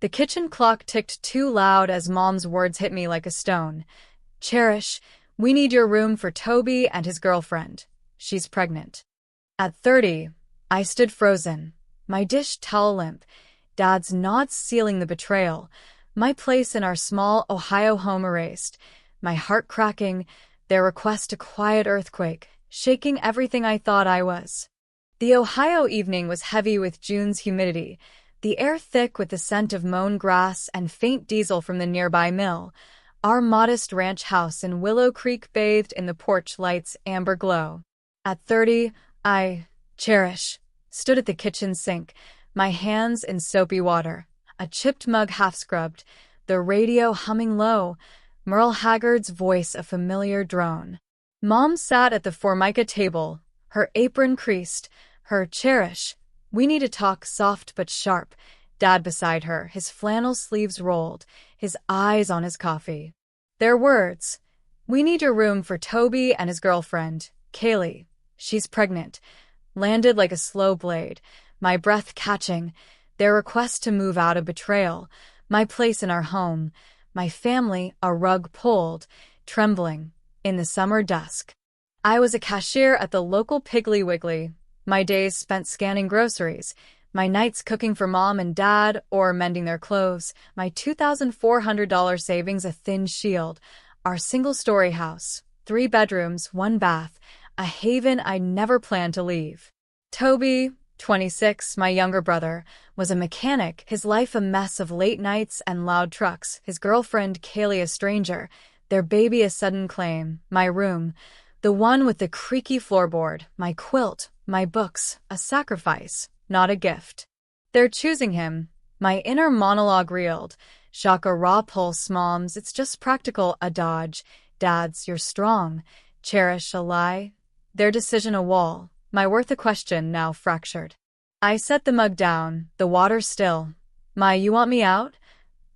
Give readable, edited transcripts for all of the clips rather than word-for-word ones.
The kitchen clock ticked too loud as Mom's words hit me like a stone. Cherish, we need your room for Toby and his girlfriend. She's pregnant. At 30, I stood frozen, my dish towel limp, Dad's nods sealing the betrayal, my place in our small Ohio home erased, my heart cracking, their request a quiet earthquake, shaking everything I thought I was. The Ohio evening was heavy with June's humidity, the air thick with the scent of mown grass and faint diesel from the nearby mill. Our modest ranch house in Willow Creek bathed in the porch light's amber glow. At 30, Cherish, stood at the kitchen sink, my hands in soapy water, a chipped mug half-scrubbed, the radio humming low, Merle Haggard's voice a familiar drone. Mom sat at the Formica table, her apron creased, her Cherish, we need to talk soft but sharp, Dad beside her, his flannel sleeves rolled, his eyes on his coffee. Their words, we need your room for Toby and his girlfriend, Kaylee. She's pregnant, landed like a slow blade, my breath catching, their request to move out a betrayal, my place in our home, my family a rug pulled, trembling, in the summer dusk. I was a cashier at the local Piggly Wiggly, my days spent scanning groceries, my nights cooking for Mom and Dad or mending their clothes, my $2,400 savings a thin shield, our single-story house, 3 bedrooms, 1 bath, a haven I never planned to leave. Toby, 26, my younger brother, was a mechanic, his life a mess of late nights and loud trucks, his girlfriend Kaylee a stranger, their baby a sudden claim, my room, the one with the creaky floorboard, my quilt, my books, a sacrifice, not a gift. They're choosing him, my inner monologue reeled, shock a raw pulse, Moms, it's just practical, a dodge, Dads, you're strong, Cherish a lie, their decision a wall, my worth a question now fractured. I set the mug down, the water still. You want me out?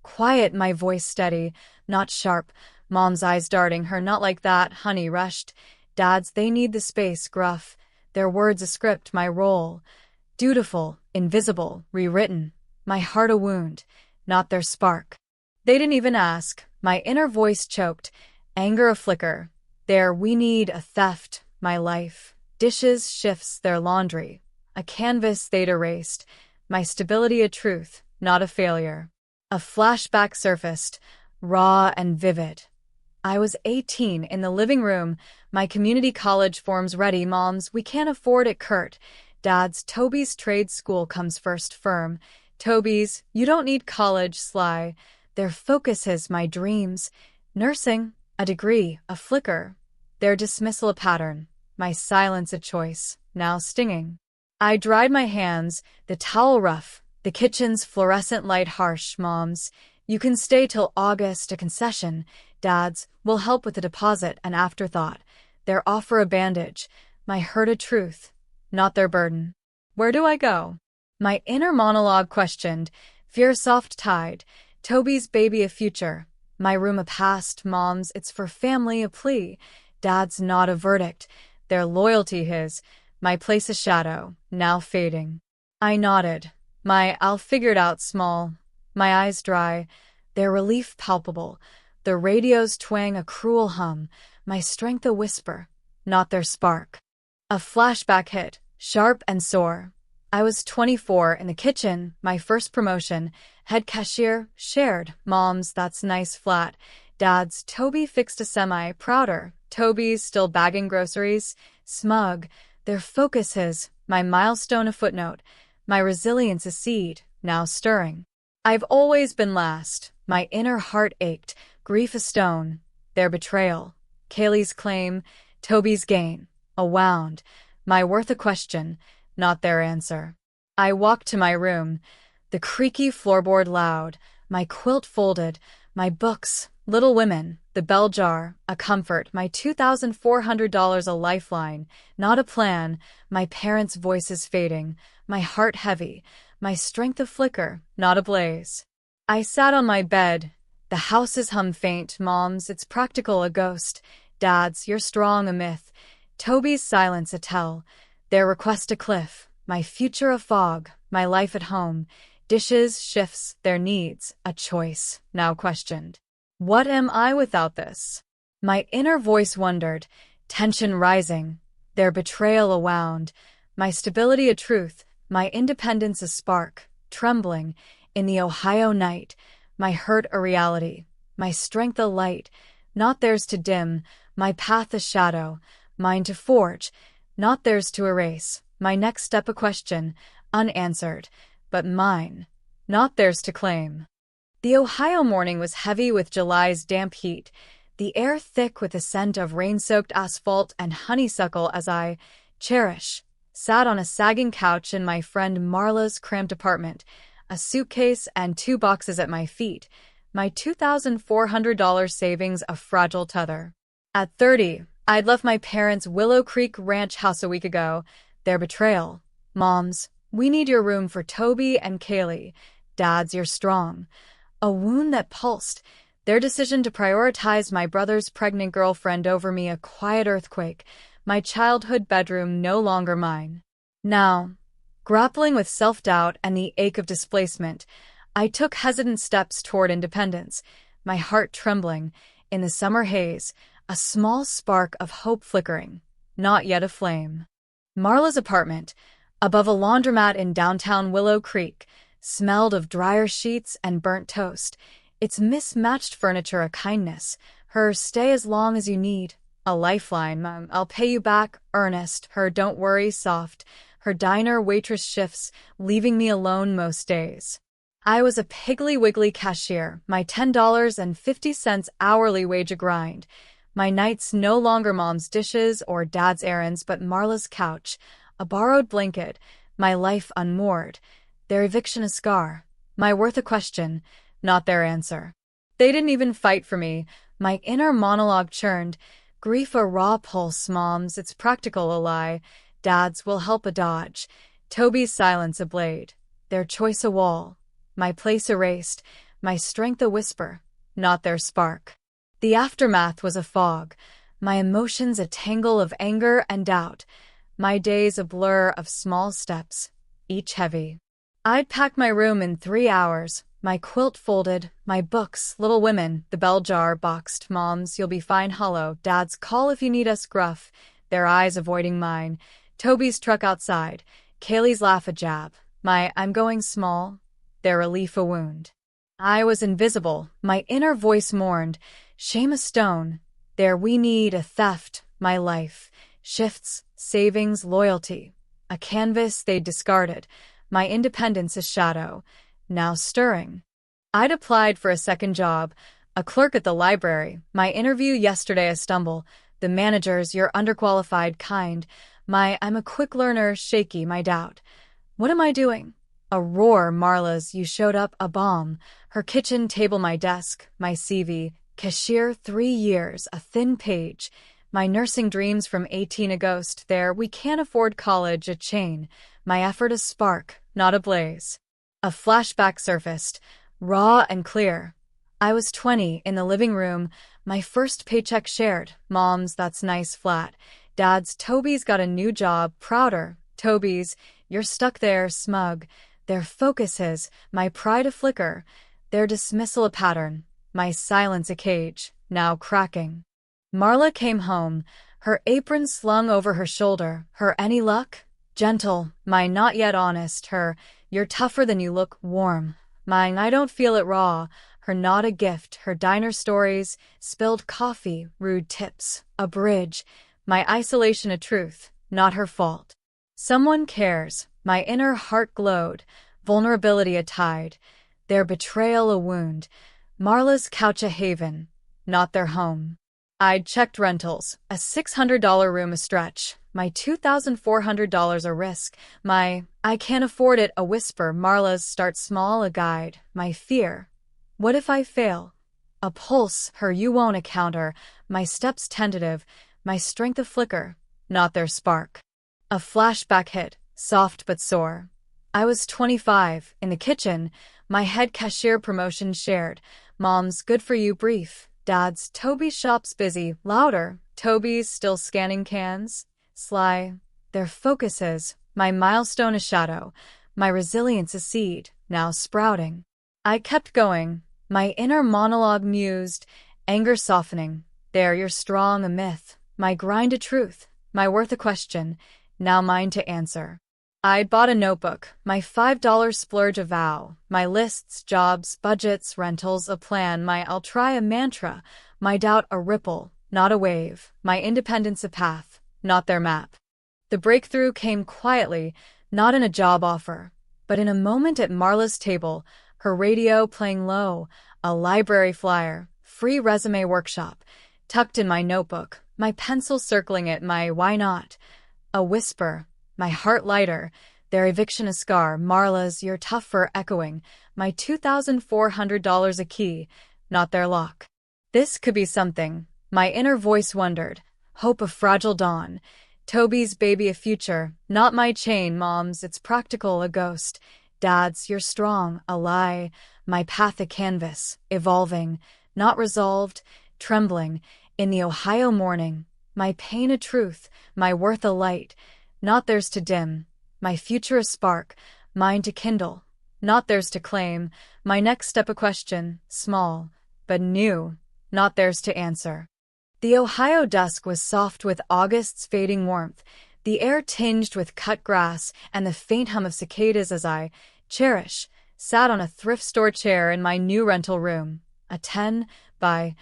Quiet, my voice steady, not sharp, Mom's eyes darting, her not like that, honey rushed. Dads, they need the space, gruff, their words a script, my role. Dutiful, invisible, rewritten, my heart a wound, not their spark. They didn't even ask, my inner voice choked, anger a flicker. We need a theft, my life. Dishes, shifts, their laundry. A canvas they'd erased, my stability a truth, not a failure. A flashback surfaced, raw and vivid. I was 18 in the living room, my community college forms ready, Moms, we can't afford it, curt. Dads, Toby's trade school comes first, firm. Toby's, you don't need college, sly. Their focus is my dreams. Nursing, a degree, a flicker. Their dismissal a pattern, my silence a choice, now stinging. I dried my hands, the towel rough, the kitchen's fluorescent light harsh, Moms. You can stay till August, a concession. Dads, will help with the deposit, an afterthought. Their offer a bandage, my hurt a truth, not their burden. Where do I go? My inner monologue questioned, fear soft-tied, Toby's baby a future, my room a past, Moms, it's for family a plea, Dad's not a verdict, their loyalty his, my place a shadow, now fading. I nodded, I'll figure it out small, my eyes dry, their relief palpable, the radio's twang a cruel hum, my strength a whisper, not their spark. A flashback hit, sharp and sore. I was 24 in the kitchen, my first promotion, head cashier, shared, Moms, that's nice flat. Dads, Toby fixed a semi, prouder, Toby's still bagging groceries, smug, their focus his, my milestone a footnote, my resilience a seed, now stirring. I've always been last, my inner heart ached, grief a stone, their betrayal, Kaylee's claim, Toby's gain, a wound, my worth a question, not their answer. I walked to my room, the creaky floorboard loud, my quilt folded, my books, Little Women, the bell jar, a comfort, my $2,400 a lifeline, not a plan, my parents' voices fading, my heart heavy, my strength a flicker, not a blaze. I sat on my bed, the house's hum faint, Moms, it's practical a ghost, Dads, you're strong a myth, Toby's silence a tell, their request a cliff, my future a fog, my life at home, Dishes, shifts, their needs, a choice, now questioned. What am I without this? My inner voice wondered, tension rising, their betrayal a wound, my stability a truth, my independence a spark, trembling, in the Ohio night, my hurt a reality, my strength a light, not theirs to dim, my path a shadow, mine to forge, not theirs to erase, my next step a question, unanswered, but mine, not theirs to claim. The Ohio morning was heavy with July's damp heat, the air thick with the scent of rain-soaked asphalt and honeysuckle as I, Cherish, sat on a sagging couch in my friend Marla's cramped apartment, a suitcase and 2 boxes at my feet, my $2,400 savings a fragile tether. At 30, I'd left my parents' Willow Creek ranch house a week ago, their betrayal. Moms, we need your room for Toby and Kaylee. Dads, you're strong. A wound that pulsed. Their decision to prioritize my brother's pregnant girlfriend over me a quiet earthquake. My childhood bedroom no longer mine. Now, grappling with self-doubt and the ache of displacement, I took hesitant steps toward independence, my heart trembling. In the summer haze, a small spark of hope flickering, not yet a flame. Marla's apartment, above a laundromat in downtown Willow Creek, smelled of dryer sheets and burnt toast, its mismatched furniture a kindness, her stay as long as you need, a lifeline, I'll pay you back, earnest, her don't worry, soft, her diner waitress shifts, leaving me alone most days. I was a Piggly Wiggly cashier, my $10.50 hourly wage a grind, my nights no longer mom's dishes or dad's errands but Marla's couch, a borrowed blanket, my life unmoored, their eviction a scar, my worth a question, not their answer. They didn't even fight for me, my inner monologue churned, grief a raw pulse, moms, it's practical a lie, dads will help a dodge, Toby's silence a blade, their choice a wall, my place erased, my strength a whisper, not their spark. The aftermath was a fog, my emotions a tangle of anger and doubt, my days a blur of small steps, each heavy. I'd pack my room in 3 hours, my quilt folded, my books, Little Women, the bell jar boxed, moms, you'll be fine hollow, dads call if you need us gruff, their eyes avoiding mine, Toby's truck outside, Kaylee's laugh a jab, my I'm going small, their relief a wound. I was invisible, my inner voice mourned, shame a stone, their we need a theft, my life, shifts, savings, loyalty, a canvas they'd discarded, my independence a shadow, now stirring. I'd applied for a second job, a clerk at the library, my interview yesterday a stumble, the manager's you're underqualified kind, my I'm a quick learner shaky, my doubt. What am I doing? A roar, Marla's you showed up a bomb, her kitchen table my desk, my CV, cashier 3 years, a thin page, my nursing dreams from 18 a ghost there, we can't afford college a chain, my effort a spark, not a blaze. A flashback surfaced, raw and clear. I was 20 in the living room, my first paycheck shared, mom's that's nice flat, dad's Toby's got a new job, prouder, Toby's, you're stuck there, smug, their focuses, my pride a flicker, their dismissal a pattern, my silence a cage, now cracking. Marla came home, her apron slung over her shoulder, her any luck? Gentle, my not yet honest, her, you're tougher than you look, warm, mine I don't feel it raw, her not a gift, her diner stories, spilled coffee, rude tips, a bridge, my isolation a truth, not her fault. Someone cares, my inner heart glowed, vulnerability a tide, their betrayal a wound, Marla's couch a haven, not their home. I'd checked rentals, a $600 room a stretch, my $2,400 a risk, my I can't afford it a whisper, Marla's start small a guide, my fear. What if I fail? A pulse, her you won't a counter, my steps tentative, my strength a flicker, not their spark. A flashback hit, soft but sore. I was 25, in the kitchen, my head cashier promotion shared, mom's good for you brief. Dad's Toby's shop's busy, louder, Toby's still scanning cans, sly, their focuses, my milestone a shadow, my resilience a seed, now sprouting. I kept going, my inner monologue mused, anger softening. There you're strong, a myth. My grind a truth, my worth a question, now mine to answer. I'd bought a notebook, my $5 splurge a vow, my lists, jobs, budgets, rentals, a plan, my I'll try a mantra, my doubt a ripple, not a wave, my independence a path, not their map. The breakthrough came quietly, not in a job offer, but in a moment at Marla's table, her radio playing low, a library flyer, free resume workshop, tucked in my notebook, my pencil circling it, my why not, a whisper, my heart lighter, their eviction a scar, Marla's you're tough for echoing, my $2,400 a key, not their lock. This could be something, my inner voice wondered, hope a fragile dawn, Toby's baby a future, not my chain, Mom's it's practical, a ghost, Dad's you're strong, a lie, my path a canvas, evolving, not resolved, trembling, in the Ohio morning, my pain a truth, my worth a light, not theirs to dim, my future a spark, mine to kindle, not theirs to claim, my next step a question, small, but new, not theirs to answer. The Ohio dusk was soft with August's fading warmth, the air tinged with cut grass and the faint hum of cicadas as I, Cherish, sat on a thrift store chair in my new rental room, a 10 by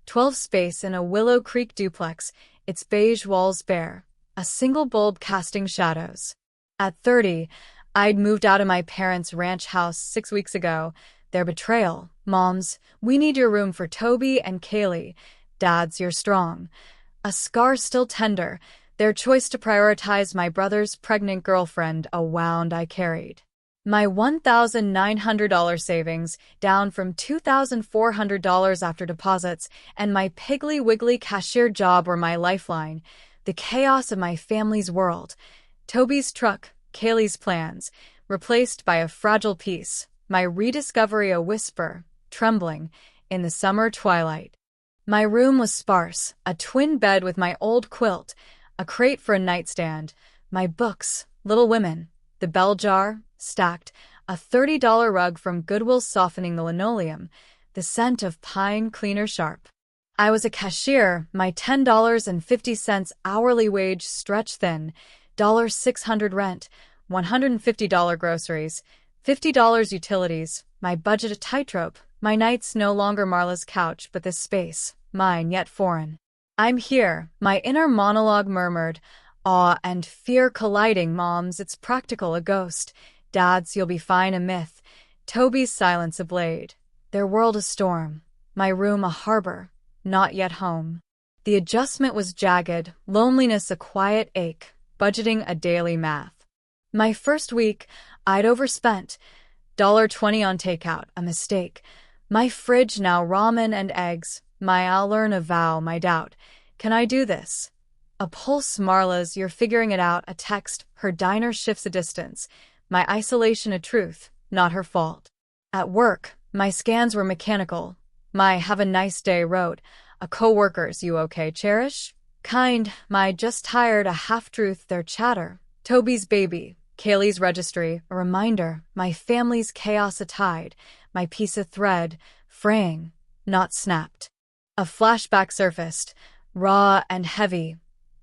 12 space in a Willow Creek duplex, its beige walls bare, a single bulb casting shadows. At 30, I'd moved out of my parents' ranch house 6 weeks ago. Their betrayal, Mom's, we need your room for Toby and Kaylee, Dad's you're strong. A scar still tender, their choice to prioritize my brother's pregnant girlfriend, a wound I carried. My $1,900 savings, down from $2,400 after deposits, and my Piggly Wiggly cashier job were my lifeline, the chaos of my family's world. Toby's truck, Kaylee's plans, replaced by a fragile piece, my rediscovery a whisper, trembling, in the summer twilight. My room was sparse, a twin bed with my old quilt, a crate for a nightstand, my books, Little Women, the bell jar, stacked, a $30 rug from Goodwill softening the linoleum, the scent of pine cleaner sharp. I was a cashier, my $10.50 hourly wage stretched thin, $600 rent, $150 groceries, $50 utilities, my budget a tightrope, my nights no longer Marla's couch but this space, mine yet foreign. I'm here, my inner monologue murmured, awe and fear colliding, Mom's it's practical, a ghost, Dad's you'll be fine, a myth, Toby's silence a blade, their world a storm, my room a harbor, not yet home. The adjustment was jagged, loneliness a quiet ache, budgeting a daily math. My first week, I'd overspent, $20 on takeout, a mistake. My fridge now ramen and eggs, my I'll learn a vow, my doubt. Can I do this? A pulse, Marla's, you're figuring it out, a text, her diner shifts a distance. My isolation a truth, not her fault. At work, my scans were mechanical. My have a nice day wrote, a coworker's you okay, Cherish? Kind, my just tired, a half-truth, their chatter. Toby's baby, Kaylee's registry, a reminder, my family's chaos a tide, my piece of thread, fraying, not snapped. A flashback surfaced, raw and heavy.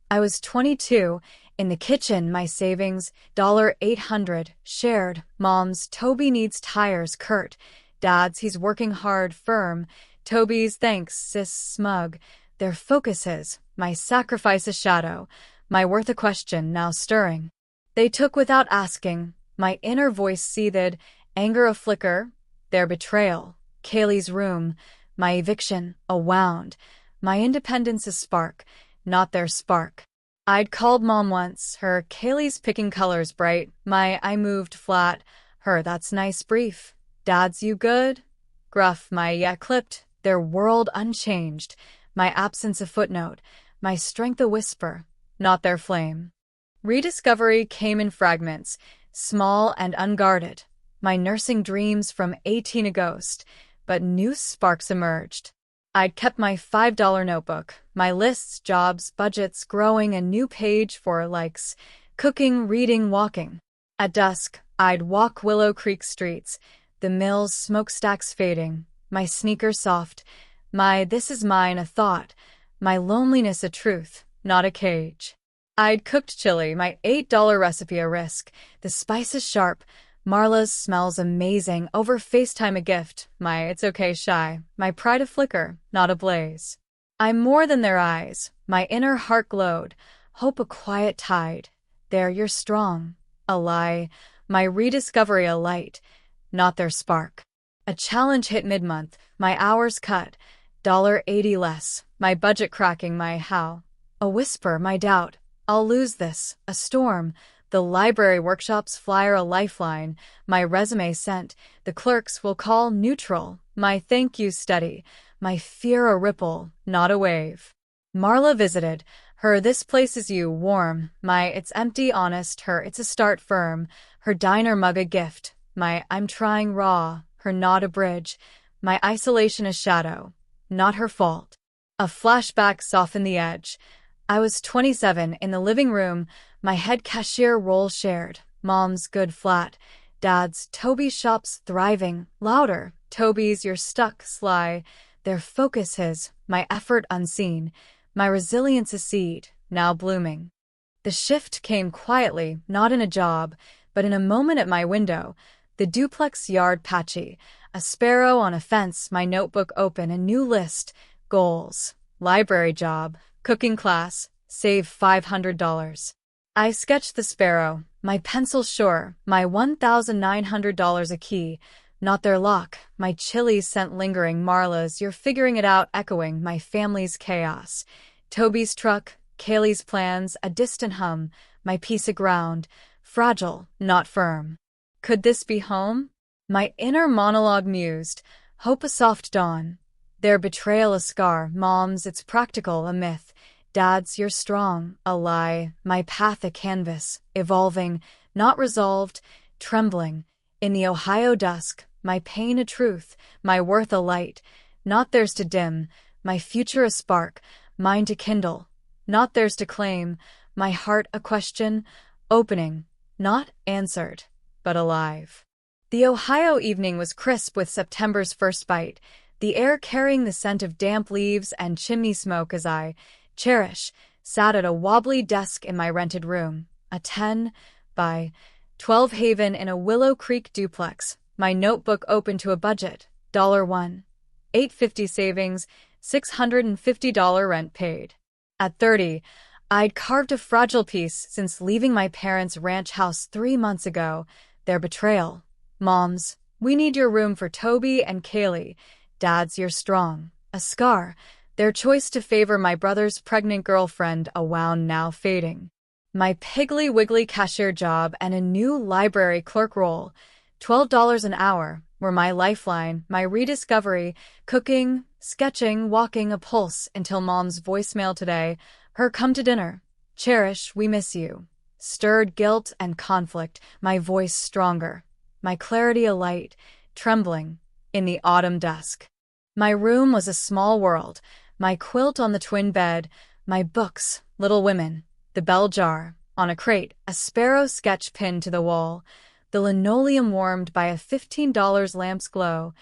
I was 22, in the kitchen, my savings, $800, shared, Mom's, Toby needs tires, curt, Dad's, he's working hard, firm, Toby's, thanks, sis, smug, their focuses, my sacrifice a shadow, my worth a question, now stirring. They took without asking, my inner voice seethed, anger a flicker, their betrayal, Kaylee's room, my eviction, a wound, my independence a spark, not their spark. I'd called Mom once, her Kaylee's picking colors bright, my I moved flat, her that's nice brief, Dad's you good? Gruff, my yeah clipped, their world unchanged, my absence a footnote, my strength a whisper, not their flame. Rediscovery came in fragments, small and unguarded, my nursing dreams from 18 a ghost, but new sparks emerged. I'd kept my $5 notebook, my lists, jobs, budgets growing, a new page for likes, cooking, reading, walking. At dusk, I'd walk Willow Creek streets, the mill's smokestacks fading, my sneakers soft, my this is mine a thought, my loneliness a truth, not a cage. I'd cooked chili, my $8 recipe a risk, the spices sharp, Marla's smells amazing, over FaceTime a gift, my it's okay shy, my pride a flicker, not a blaze. I'm more than their eyes, my inner heart glowed, hope a quiet tide. There you're strong, a lie, my rediscovery a light, not their spark. A challenge hit mid-month, my hours cut, $80 less, my budget cracking my how. A whisper, my doubt, I'll lose this, a storm, the library workshop's flyer a lifeline, my resume sent, the clerks will call neutral, my thank you steady, my fear a ripple, not a wave. Marla visited, her this place is you warm, my it's empty honest, her it's a start firm, her diner mug a gift, my I'm trying raw, her not a bridge, my isolation a shadow, not her fault. A flashback softened the edge. I was 27 in the living room, my head cashier role shared, mom's good flat, dad's Toby's shop's thriving, louder, Toby's you're stuck, sly, their focus his, my effort unseen, my resilience a seed, now blooming. The shift came quietly, not in a job, but in a moment at my window, the duplex yard patchy, a sparrow on a fence, my notebook open, a new list, goals, library job, cooking class, save $500. I sketched the sparrow, my pencil sure, my $1,900 a key, not their lock, my chili scent lingering, Marla's you're figuring it out echoing, my family's chaos. Toby's truck, Kaylee's plans, a distant hum, my piece of ground, fragile, not firm. Could this be home? My inner monologue mused, hope a soft dawn. Their betrayal a scar, mom's it's practical, a myth. Dad's you're strong, a lie, my path a canvas, evolving, not resolved, trembling. In the Ohio dusk, my pain a truth, my worth a light, not theirs to dim, my future a spark, mine to kindle, not theirs to claim, my heart a question, opening, not answered, but alive. The Ohio evening was crisp with September's first bite, the air carrying the scent of damp leaves and chimney smoke as I, Cherish, sat at a wobbly desk in my rented room, a 10 by 12 haven in a Willow Creek duplex, my notebook open to a budget, $1, $8.50 savings, $650 rent paid. At 30, I'd carved a fragile piece since leaving my parents' ranch house 3 months ago, their betrayal. Moms, we need your room for Toby and Kaylee. Dad's you're strong, a scar, their choice to favor my brother's pregnant girlfriend, a wound now fading. My Piggly Wiggly cashier job and a new library clerk role, $12 an hour, were my lifeline, my rediscovery, cooking, sketching, walking a pulse until mom's voicemail today, her come to dinner. Cherish, we miss you. Stirred guilt and conflict, my voice stronger, my clarity a light, trembling, in the autumn dusk. My room was a small world, my quilt on the twin bed, my books, Little Women, the bell jar, on a crate, a sparrow sketch pinned to the wall, the linoleum warmed by a $15 lamp's glow,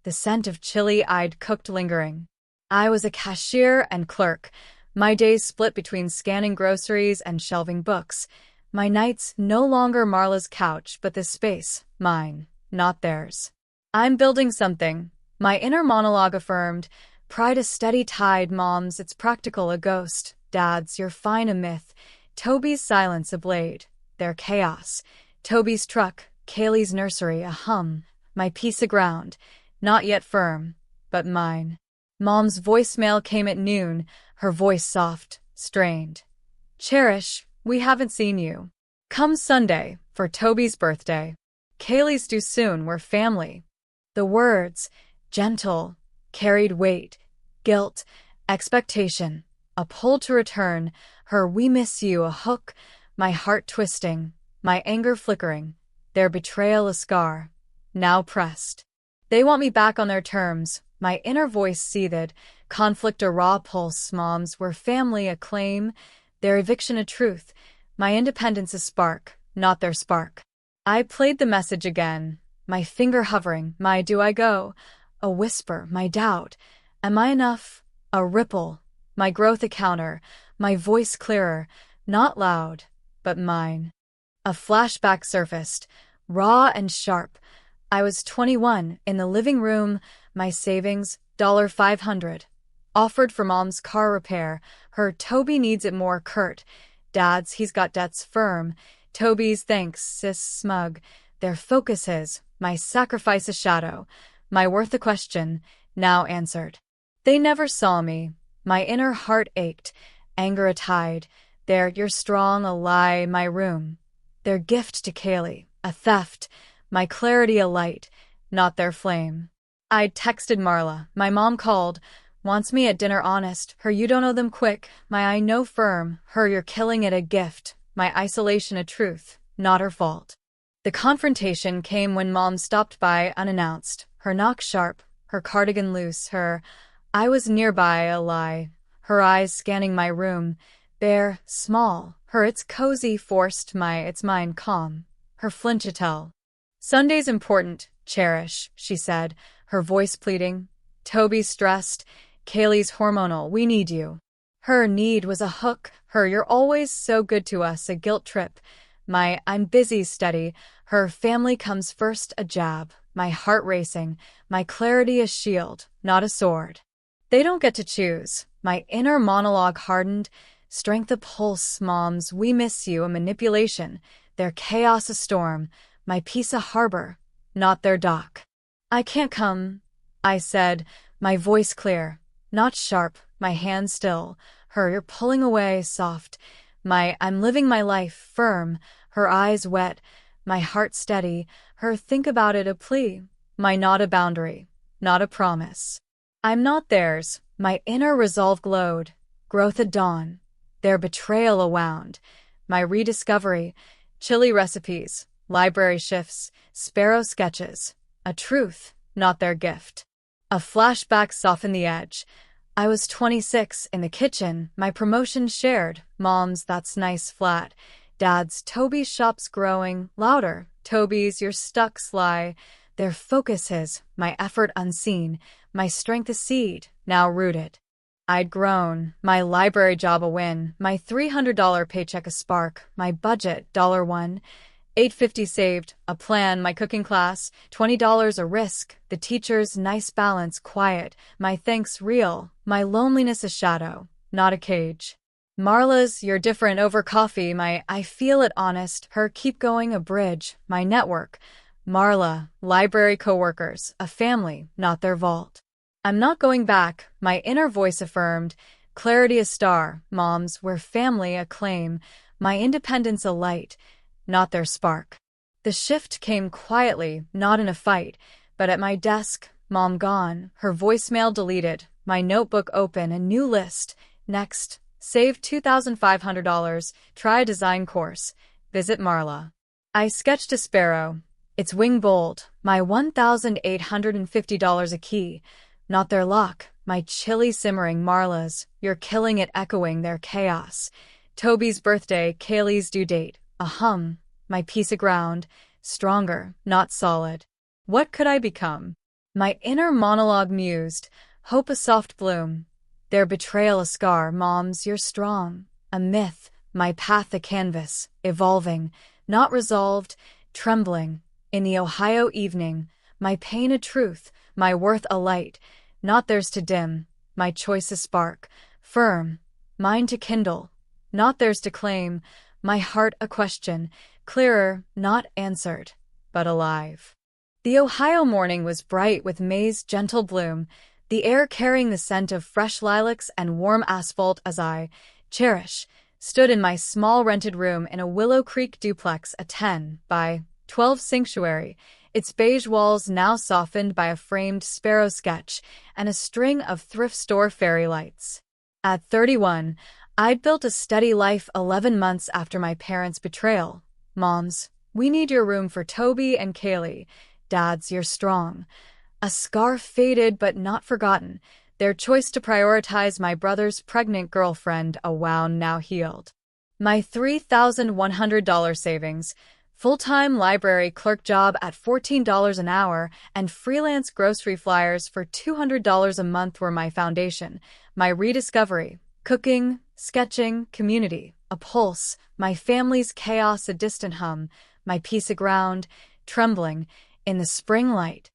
the scent of chili I'd cooked lingering. I was a cashier and clerk, my days split between scanning groceries and shelving books, my nights no longer Marla's couch but this space, mine, not theirs. I'm building something, my inner monologue affirmed, pride a steady tide, moms, it's practical, a ghost, dads, you're fine, a myth, Toby's silence a blade, their chaos, Toby's truck, Kaylee's nursery a hum, my piece of ground, not yet firm, but mine. Mom's voicemail came at noon, her voice soft, strained. Cherish, we haven't seen you. Come Sunday, for Toby's birthday. Kaylee's due soon, we're family. The words, gentle, carried weight, guilt, expectation, a pull to return, her we miss you a hook, my heart twisting, my anger flickering, their betrayal a scar, now pressed. They want me back on their terms, my inner voice seethed, conflict a raw pulse, moms were family a claim, their eviction a truth, my independence a spark, not their spark. I played the message again, my finger hovering, my do I go? A whisper, my doubt. Am I enough? A ripple, my growth a counter, my voice clearer, not loud, but mine. A flashback surfaced, raw and sharp. I was 21, in the living room, my savings, $500. Offered for mom's car repair, her Toby needs it more curt. Dad's, he's got debts firm. Toby's thanks, sis smug. Their focus is, my sacrifice a shadow, my worth a question, now answered. They never saw me. My inner heart ached, anger a tide. There, you're strong, a lie, my room. Their gift to Kaylee, a theft, my clarity a light, not their flame. I texted Marla, my mom called, wants me at dinner honest, her you don't know them quick, my I know firm, her you're killing it a gift, my isolation a truth, not her fault. The confrontation came when mom stopped by unannounced, her knock sharp, her cardigan loose, her I was nearby a lie, her eyes scanning my room, bare, small, her it's cozy forced, my it's mine calm, her flinch a tell. Sunday's important, Cherish, she said, her voice pleading. Toby's stressed, Kaylee's hormonal, we need you. Her need was a hook, her you're always so good to us a guilt trip. My I'm busy steady, her family comes first a jab, my heart racing, my clarity a shield, not a sword. They don't get to choose, my inner monologue hardened, strength a pulse, moms, we miss you a manipulation, their chaos a storm, my peace a harbor, not their dock. I can't come, I said, my voice clear, not sharp, my hand still, her you're pulling away soft, my I'm living my life firm, her eyes wet, my heart steady, her think about it a plea, my not a boundary, not a promise. I'm not theirs, my inner resolve glowed, growth at dawn, their betrayal a wound, my rediscovery, chili recipes, library shifts, sparrow sketches, a truth, not their gift. A flashback softened the edge. I was 26, in the kitchen, my promotion shared, mom's that's nice flat, dad's Toby's shop's growing, louder, Toby's you're stuck sly, their focus is, my effort unseen, my strength a seed, now rooted. I'd grown, my library job a win, my $300 paycheck a spark, my budget, $1, $8.50 saved, a plan, my cooking class, $20 a risk, the teacher's nice balance quiet, my thanks real, my loneliness a shadow, not a cage. Marla's you're different over coffee, my I feel it honest, her keep going a bridge, my network. Marla, library coworkers, a family, not their vault. I'm not going back, my inner voice affirmed, clarity a star, moms, we're family a claim, my independence a light, not their spark. The shift came quietly, not in a fight, but at my desk, mom gone, her voicemail deleted, my notebook open, a new list. Next, save $2,500, try a design course, visit Marla. I sketched a sparrow, its wing bold, my $1,850 a key, not their luck, my chili simmering Marla's, you're killing it echoing their chaos. Toby's birthday, Kaylee's due date. A hum, my piece of ground, stronger, not solid. What could I become? My inner monologue mused, hope a soft bloom. Their betrayal a scar, moms, you're strong. A myth, my path a canvas, evolving, not resolved, trembling. In the Ohio evening, my pain a truth, my worth a light, not theirs to dim, my choice a spark, firm, mine to kindle, not theirs to claim, my heart a question, clearer, not answered, but alive. The Ohio morning was bright with May's gentle bloom, the air carrying the scent of fresh lilacs and warm asphalt as I, Cherish, stood in my small rented room in a Willow Creek duplex, a 10 by 12 sanctuary, its beige walls now softened by a framed sparrow sketch and a string of thrift store fairy lights. At 31, I'd built a steady life 11 months after my parents' betrayal. Moms, we need your room for Toby and Kaylee. Dads, you're strong. A scar faded but not forgotten. Their choice to prioritize my brother's pregnant girlfriend, a wound now healed. My $3,100 savings, full-time library clerk job at $14 an hour, and freelance grocery flyers for $200 a month were my foundation, my rediscovery, cooking, sketching, community, a pulse, my family's chaos a distant hum, my piece of ground, trembling, in the spring light.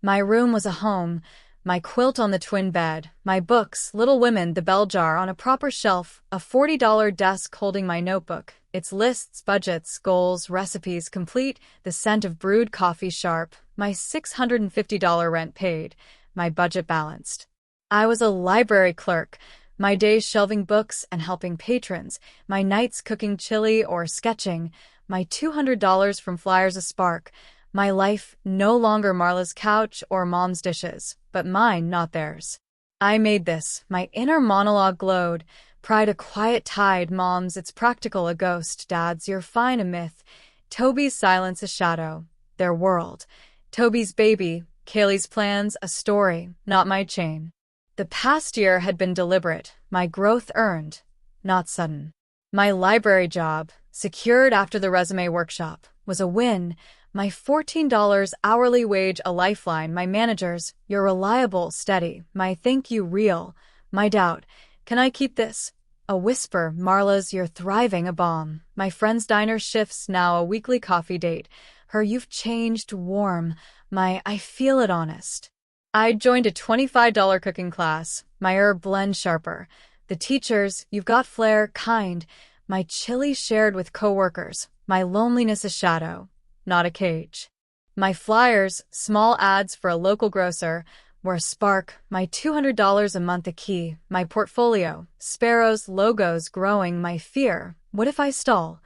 My room was a home, my quilt on the twin bed, my books, Little Women, the bell jar on a proper shelf, a $40 desk holding my notebook, its lists, budgets, goals, recipes complete, the scent of brewed coffee sharp, my $650 rent paid, my budget balanced. I was a library clerk, my days shelving books and helping patrons, my nights cooking chili or sketching, my $200 from flyers a spark, my life no longer Marla's couch or mom's dishes, but mine, not theirs. I made this, my inner monologue glowed, pride a quiet tide, moms, it's practical a ghost, dads, you're fine a myth, Toby's silence a shadow, their world, Toby's baby, Kaylee's plans a story, not my chain. The past year had been deliberate, my growth earned, not sudden. My library job, secured after the resume workshop, was a win, my $14 hourly wage a lifeline, my managers, you're reliable, steady, my thank you real, my doubt, can I keep this? A whisper, Marla's, you're thriving, a bomb, my friend's diner shifts now a weekly coffee date, her you've changed warm, my I feel it honest. I joined a $25 cooking class, my herb blend sharper, the teachers, you've got flair, kind, my chili shared with coworkers, my loneliness a shadow, not a cage. My flyers, small ads for a local grocer, were a spark, my $200 a month a key, my portfolio, sparrows, logos growing, my fear, what if I stall?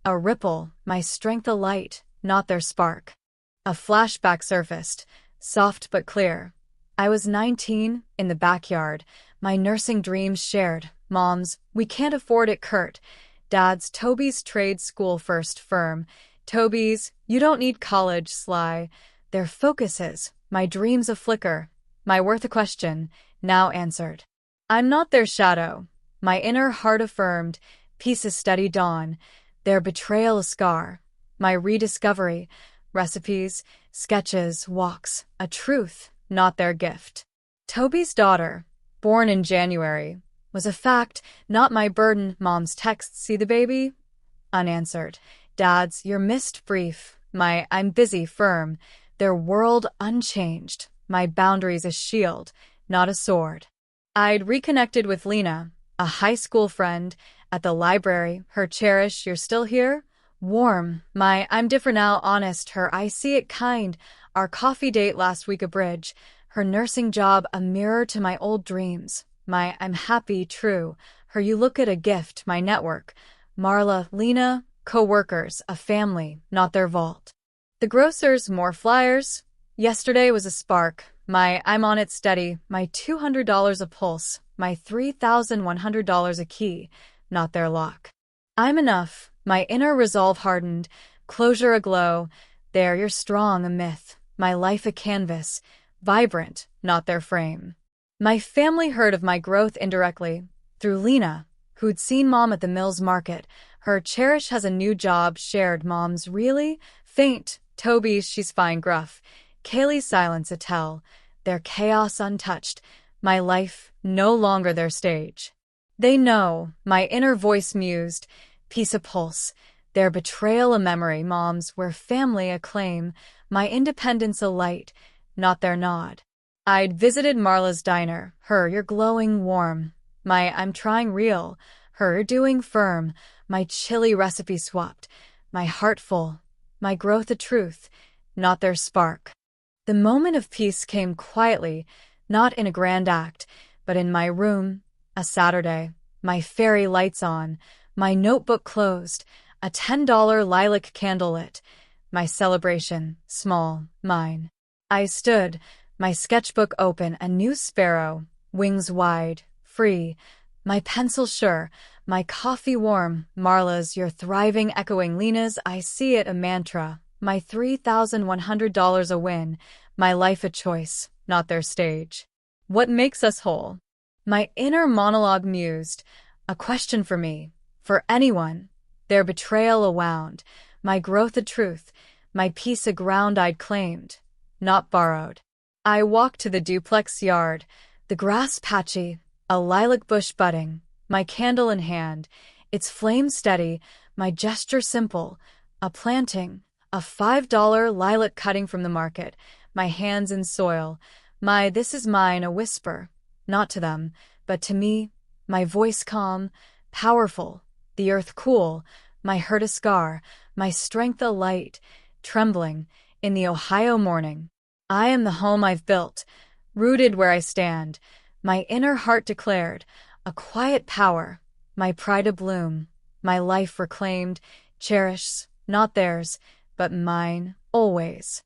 A ripple, my strength a light, not their spark. A flashback surfaced, soft but clear. I was 19, in the backyard, my nursing dreams shared, moms, we can't afford it Kurt, dad's, Toby's trade school first firm, Toby's, you don't need college, sly, their focuses, my dreams a flicker, my worth a question, now answered. I'm not their shadow, my inner heart affirmed, peace a steady dawn, their betrayal a scar, my rediscovery, recipes, sketches, walks, a truth, not their gift. Toby's daughter, born in January, was a fact, not my burden, mom's texts, see the baby? Unanswered. Dad's, your missed brief, my I'm busy firm, their world unchanged, my boundaries a shield, not a sword. I'd reconnected with Lena, a high school friend, at the library, her Cherish, you're still here? Warm, my I'm different now, honest, her I see it kind, our coffee date last week a bridge, her nursing job a mirror to my old dreams, my I'm happy, true, her you look at a gift, my network, Marla, Lena, co-workers, a family, not their vault. The grocers, more flyers. Yesterday was a spark, my I'm on it steady, my $200 a pulse, my $3,100 a key, not their lock. I'm enough, my inner resolve hardened, closure aglow, there you're strong a myth, my life a canvas, vibrant, not their frame. My family heard of my growth indirectly, through Lena, who'd seen mom at the Mills Market, her Cherish has a new job, shared mom's really? Faint, Toby's she's fine gruff, Kaylee's silence a tell, their chaos untouched, my life no longer their stage. They know, my inner voice mused, peace a pulse, their betrayal a memory, moms were family a claim, my independence a light, not their nod. I'd visited Marla's diner, her you're glowing warm, my I'm trying real, her doing firm, my chili recipe swapped, my heart full, my growth a truth, not their spark. The moment of peace came quietly, not in a grand act, but in my room, a Saturday, my fairy lights on, my notebook closed, a $10 lilac candle lit, my celebration, small, mine. I stood, my sketchbook open, a new sparrow, wings wide, free, my pencil sure, my coffee warm, Marla's, you're thriving, echoing Lena's, I see it a mantra, my $3,100 a win, my life a choice, not their stage. What makes us whole? My inner monologue mused, a question for me, for anyone, their betrayal a wound, my growth a truth, my peace a ground I'd claimed, not borrowed. I walked to the duplex yard, the grass patchy, a lilac bush budding, my candle in hand, its flame steady, my gesture simple, a planting, a $5 lilac cutting from the market, my hands in soil, my this is mine a whisper, not to them, but to me, my voice calm, powerful, the earth cool, my hurt a scar, my strength a light, trembling, in the Ohio morning. I am the home I've built, rooted where I stand, my inner heart declared, a quiet power, my pride a bloom, my life reclaimed, cherished, not theirs, but mine, always.